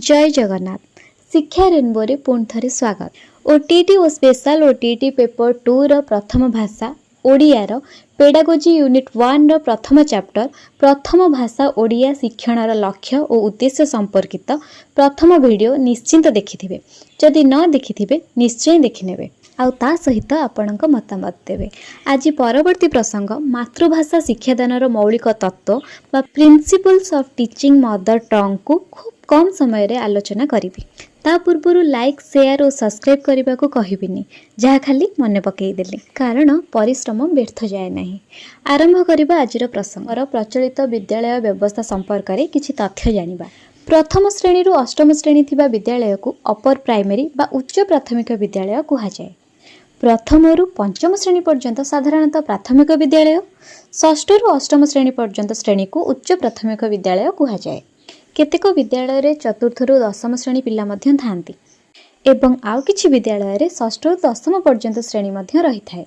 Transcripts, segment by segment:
जय जगन्नाथ। शिक्षा रेनबो रे पुणी थे स्वागत। ओटीटी और स्पेशल ओटीटी पेपर 2 रो प्रथम भाषा ओडिया रो पेडागोजी यूनिट 1 रो प्रथम चैप्टर प्रथम भाषा ओडिया शिक्षण लक्ष्य और उद्देश्य संपर्कित प्रथम वीडियो निश्चिंत देखिथिबे। जदि न देखिथिबे निश्चय देखिनेबे आउ ता सहित आपणक मतामत देवे। आज परवर्ती प्रसंग मातृभाषा शिक्षादान मौलिक तत्व बा principles of teaching mother tongue को खूब कम समय रे आलोचना करी। ता पूर्व लाइक शेयर और सब्सक्राइब करने को कहबिनी, जहाँ खाली मन पकईदेली कारण परिश्रम व्यर्थ जाए नहीं। आरंभ करबा आजिर प्रसंग प्रचलित विद्यालय व्यवस्था संपर्क में किछि तथ्य जानिबा। प्रथम श्रेणी रु अष्टम श्रेणी थिबा विद्यालय को अपर प्राइमरी बा उच्च प्राथमिक विद्यालय कहुए। प्रथम रु पंचम श्रेणी पर्यंत साधारणतः प्राथमिक विद्यालय, षष्ठ रु अष्टम श्रेणी पर्यंत श्रेणी को उच्च प्राथमिक विद्यालय कहुए। केतेक विद्यालय रे चतुर्थ रु दशम श्रेणी पिला मध्य थांती एवं आउ किछि विद्यालय रे षष्ठ रु दशम पर्यंत श्रेणी मध्य रही थाए।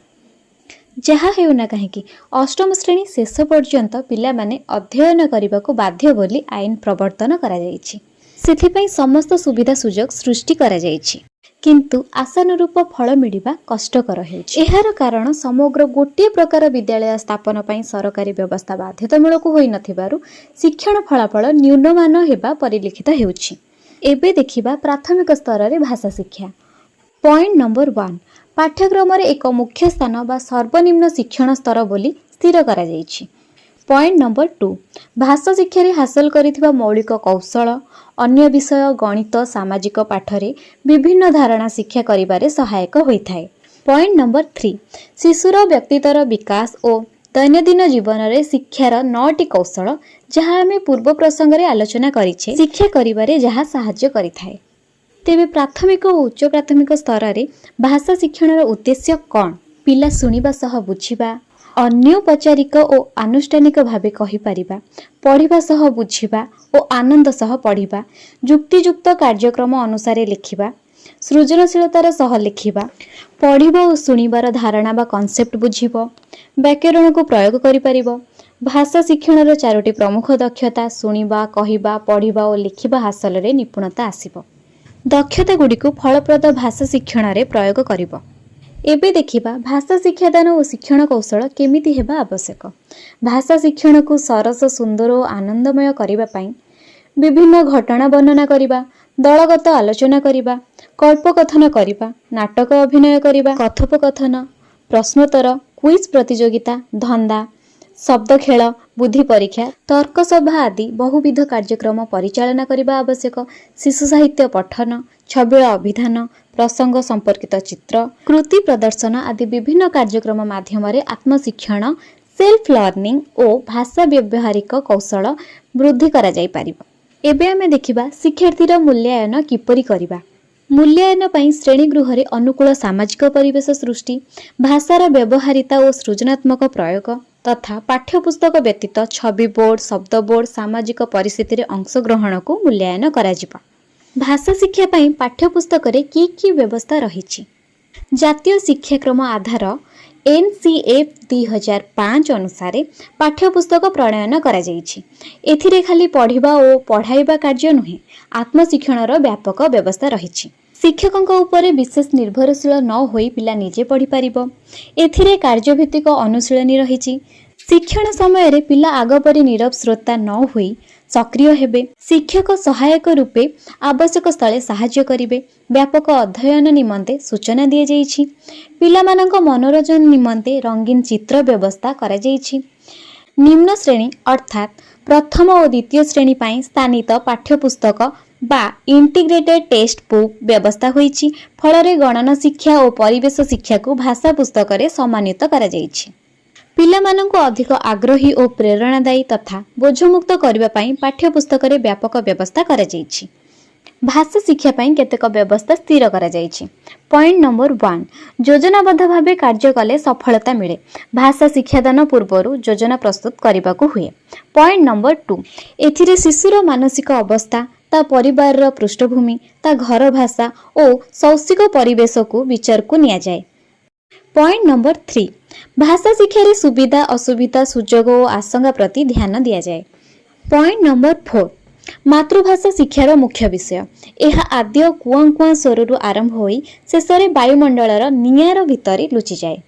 जहा हेउना कहीं अष्टम श्रेणी शेष पर्यंत पिला माने अध्ययन करने को बाध्य बोली आईन प्रवर्तन करा जायछि। सेथिपई समस्त सुविधा सुजोग सृष्टि करा जायछि, किंतु आशानुरूप फल मिलिबा कष्टकर हेउछि। एहार कारण समग्र गोटे प्रकार विद्यालय स्थापन पई सरकारी व्यवस्था बाध्यतामूलक होई नथिबारु शिक्षण फलाफल न्यूनमान हेबा परिलिखित हेउछि। एबे देखिबा प्राथमिक स्तर रे भाषा शिक्षा। पॉइंट नंबर 1 पाठ्यक्रम रे एक मुख्य स्थान बा सर्वनिम्न शिक्षण स्तर बोली स्थिर करा जायछि। पॉइंट नंबर 2 भाषा शिक्षा रे हासिल करिथिबा मौलिक कौशल अन्य विषय गणित सामाजिक पाठरे विभिन्न धारणा शिक्षा करिबारे सहायक होइथाय। पॉइंट नंबर 3 शिशुर व्यक्तित्वर विकास और दैनंदिन जीवन रे शिक्षार 9टी कौशल जहाँ आमे पूर्व प्रसंग रे आलोचना करिछे शिक्षा करिबारे जहाँ सहाय्य करिथाय। तेबे प्राथमिक और उच्च प्राथमिक स्तर रे भाषा शिक्षण उद्देश्य कौन? पिला शुणिबा सह बुझिबा, अनौपचारिक और आनुष्ठानिक भावे कहि परिबा, पढ़िबा सह बुझिबा और आनंद सह पढ़िबा, युक्तियुक्त कार्यक्रम अनुसार लिखिबा, सृजनशीलतार सह लिखिबा, पढ़िबा और शुणिबार धारणा बा कॉन्सेप्ट बुझिबो, व्याकरण को प्रयोग करि परिबो। भाषा शिक्षण 4टी प्रमुख दक्षता शुणिबा, कहिबा, पढ़िबा और लिखिबा हासिल रे निपुणता आसीबो। दक्षता गुडी को फलप्रद भाषा शिक्षण रे प्रयोग करिबो। एबे देखिबा भाषा शिक्षादान और शिक्षण कौशल केमिति हेबा आवश्यक। भाषा शिक्षण को सरस सुंदर और आनंदमय करिबा पई विभिन्न घटना वर्णना करिबा, दलगत आलोचना करिबा, कल्पकथन करिबा, नाटक अभिनय करिबा, कथोपकथन, प्रश्नोत्तर, क्विज प्रतियोगिता, धंदा, शब्द खेल, बुद्धि परीक्षा, तर्क सभा आदि बहुविध कार्यक्रम परिचालना करिबा आवश्यक। शिशु साहित्य पठन, छबिल अभिधान, प्रसंग संपर्कित चित्र, कृति प्रदर्शन आदि विभिन्न कार्यक्रम माध्यम आत्मशिक्षण सेल्फ लर्निंग और भाषा व्यवहारिक कौशल वृद्धि करा जाई पारिबो। एबे आमे देखिबा शिक्षार्थीर मूल्यांकन किपरि करिबा। मूल्यांकन पई श्रेणी गृह रे अनुकूल सामाजिक परिवेश सृष्टि, भाषार व्यवहारिता और सृजनात्मक प्रयोग तथा पाठ्यपुस्तक व्यतीत छवि बोर्ड, शब्द बोर्ड, सामाजिक परिस्थिति रे अंशग्रहण को मूल्यांकन करा जिबा। भाषा शिक्षा पई पाठ्यपुस्तक रे की व्यवस्था रहिछि। जातीय शिक्षाक्रम आधार NCF 2005 अनुसार पाठ्यपुस्तक प्रणयन करा जाइछि। एथिरे खाली पढ़िबा और पढ़ाइबा कार्य नुहे, आत्मशिक्षणर व्यापक व्यवस्था रहिछि। शिक्षकक उपरे विशेष निर्भरशील न होई पिला निजे पढ़ी पारिबो। एथिरे कार्यभित्तिक अनुशीलनी रहिछि। शिक्षण समय रे पिला आगपरि नीरव श्रोता न होई सक्रिय हेबे। शिक्षक सहायक रूपे आवश्यक स्थले सहाय्य करिवे। व्यापक अध्ययन निमंते सूचना दिए जाइछि। पिलामानक मनोरंजन निमंते रंगीन चित्र व्यवस्था करा जाइछि। निम्न श्रेणी अर्थात प्रथम और द्वितीय श्रेणी पाई स्थानित पाठ्यपुस्तक बा इंटीग्रेटेड टेक्स्ट बुक व्यवस्था होइछि। फलरे गणना शिक्षा और परिवेश शिक्षा को भाषा पुस्तक रे सम्मानित करा जाइछि। पिलामानंको अधिक आग्रही और प्रेरणादायी तथा बोझमुक्त करबा पई पाठ्यपुस्तक रे व्यापक व्यवस्था करा जाइछि। भाषा शिक्षा पई केतेक व्यवस्था स्थिर करा जाइछि। पॉइंट नंबर 1 योजनाबद्ध भावे कार्य कले सफलता मिले। भाषा शिक्षादान पूर्वरु योजना प्रस्तुत करबाकू हुए। पॉइंट नंबर 2 एथिरे शिशुर मानसिक अवस्था, ता परिवार पृष्ठभूमि, ता घर भाषा और शैक्षिक परिवेश को विचार को निया जाए। पॉइंट नंबर 3 भाषा शिक्षा रे सुविधा असुविधा सुजोग और आशंका प्रति ध्यान दिया जाए। पॉइंट नंबर 4 मातृभाषा शिक्षार मुख्य विषय यह आद्य कुआं कुआं स्वर आरंभ होई शेषरे वायुमंडलर निआर भितर लुचि जाए।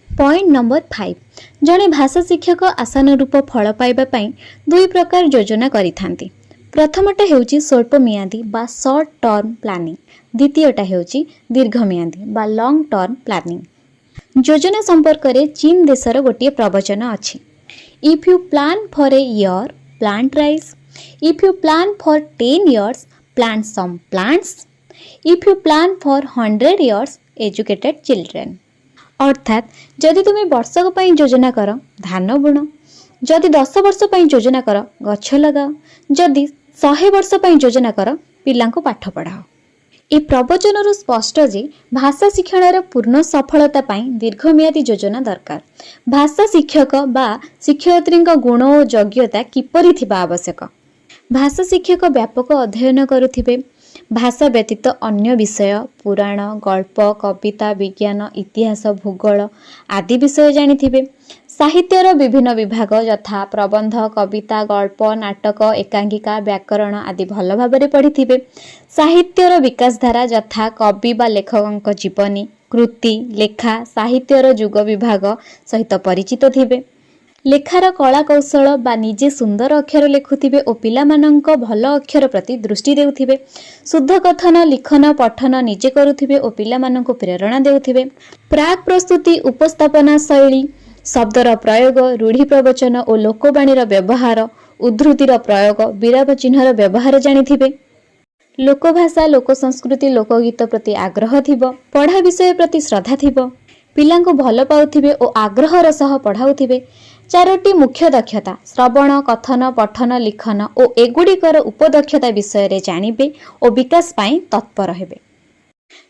पॉइंट नंबर 5 जड़े भाषा शिक्षक आशानुरूप फल पाइबा पई दुई प्रकार योजना करिथांती। प्रथमटा हेउची स्वल्प मियादी बा शॉर्ट टर्म प्लानिंग, द्वितीयटा हेउची दीर्घ मियादी बा लॉन्ग टर्म प्लानिंग। योजना संपर्क रे चीन देशर गोटे प्रवचन अछि। If you plan for a year plant rice, if you plan for 10 years plant some plants, if you plan for 100 years educated children. अर्थात जदि तुम्हें वर्षक पई योजना कर धान बुण, जदि 10 वर्ष पई योजना कर गछ लगाओ, जदि 100 वर्ष पई योजना कर पिलांको पाठ पढ़ाओ। ए प्रवचनରୁ स्पष्ट जे भाषा शिक्षणर पूर्ण सफलता पई दीर्घमियादी योजना दरकार। भाषा शिक्षक बा शिक्षयित्रीଙ୍କ गुण और योग्यता किपरि थिबा आवश्यक। भाषा शिक्षक व्यापक अध्ययन करुथिबे। भाषा व्यतीत अन्य विषय पुराण, गल्प, कविता, विज्ञान, इतिहास, भूगोल आदि विषय जानिथिबे। साहित्यर विभिन्न विभाग यथा प्रबंध, कविता, गल्प, नाटक, एकांकिका, व्याकरण आदि भल भाबरे पढ़िथिबे। साहित्यर विकास धारा यथा कवि बा लेखकଙ୍କ जीवनी, कृति, लेखा, साहित्यर युग विभाग सहित परिचित थिबे। लेखार कला कौशल बा निजे सुंदर अक्षर लेखुथिबे और पिलामानंक भल अक्षर प्रति दृष्टि देउथिबे। शुद्ध कथन, लिखन, पठन निजे करुथिबे और पिलामानंक प्रेरणा देउथिबे। प्राक प्रस्तुति, उपस्थापना शैली, शब्दर प्रयोग, रूढ़ी प्रवचन और लोकवाणीर व्यवहार, उद्धृतिर प्रयोग, विराम चिन्हर व्यवहार जानिथिबे। लोकभाषा, लोक संस्कृति, लोकगीत प्रति आग्रह थिबो। पढ़ा विषय प्रति श्रद्धा थिबो। पिलांको भल पाउथिबे और आग्रहर सह पढ़ाउथिबे। 4टी मुख्य दक्षता श्रवण, कथन, पठन, लिखन और एगुड़िकर उपदक्षता विषय रे जानिबे और विकास पाई तत्पर हेबे।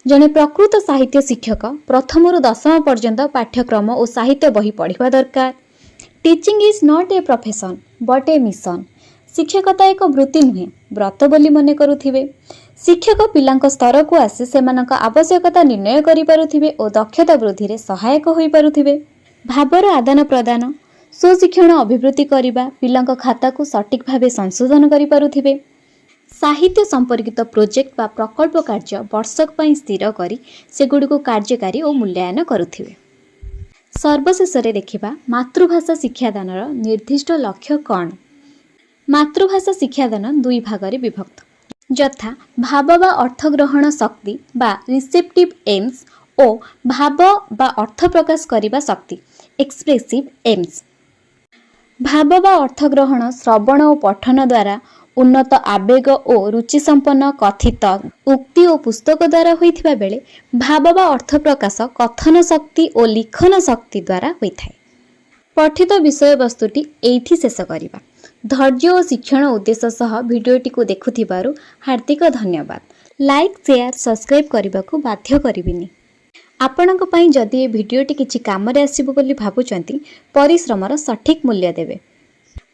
जने प्रकृत साहित्य शिक्षक प्रथम 10 पर्यंत पाठ्यक्रम और साहित्य बही पढ़िबा दरकार। Teaching is not a profession but a mission. शिक्षकता एक वृत्ति नुहे, व्रत बोली मने करुथिबे। शिक्षक पिलांक स्तर को आसी सेमानक आवश्यकता निर्णय करि पारुथिबे और दक्षता वृद्धि रे सहायक होई पारुथिबे। भावर आदान प्रदान, स्वशिक्षण अभिवृद्धि करिबा, पिलांक खाता को सटीक भावे संशोधन करि पारुथिबे। साहित्य संपर्कित प्रोजेक्ट बा प्रकल्प कार्य वर्षक पई स्थिर करी सेगुडीको कार्यकारी और मूल्यांकन करुथिबे। सर्वशेष रे देखिबा मातृभाषा शिक्षादानर निर्दिष्ट लक्ष्य कौन। मातृभाषा शिक्षादान दुई भागरे विभक्त यथा भाव बा अर्थ ग्रहण शक्ति बा रिसेप्टिव एम्स और भाव बा अर्थ प्रकाश करिबा शक्ति एक्सप्रेसिव एम्स। भाव बा अर्थ ग्रहण श्रवण और पठन द्वारा उन्नत आवेग और रुचि संपन्न कथित उक्ति और पुस्तक द्वारा होइथिबा बेले भाव बा अर्थ प्रकाश कथन शक्ति और लिखन शक्ति द्वारा होइथाय। पठित विषय वस्तुटी एइथि शेष करिबा। धैर्य और शिक्षण उद्देश्य सह भिडियोटी को देखुथिबारु हार्दिक धन्यवाद। लाइक, शेयर, सब्सक्राइब करने को बाध्य करिबिनी। आपणक पई जदि ए भिडियोटी किछि कामरे आसीबो बोली भाबुचंती परिश्रमर सठिक मूल्य देबे।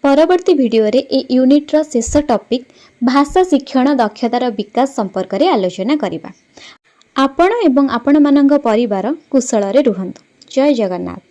परवर्ती भिडियो रे ए यूनिट्र शेष टॉपिक भाषा शिक्षण दक्षतार विकास संपर्क रे आलोचना करिबा। आपण एवं आपण मानंग परिवार कुशल रे रुहंतु। जय जगन्नाथ।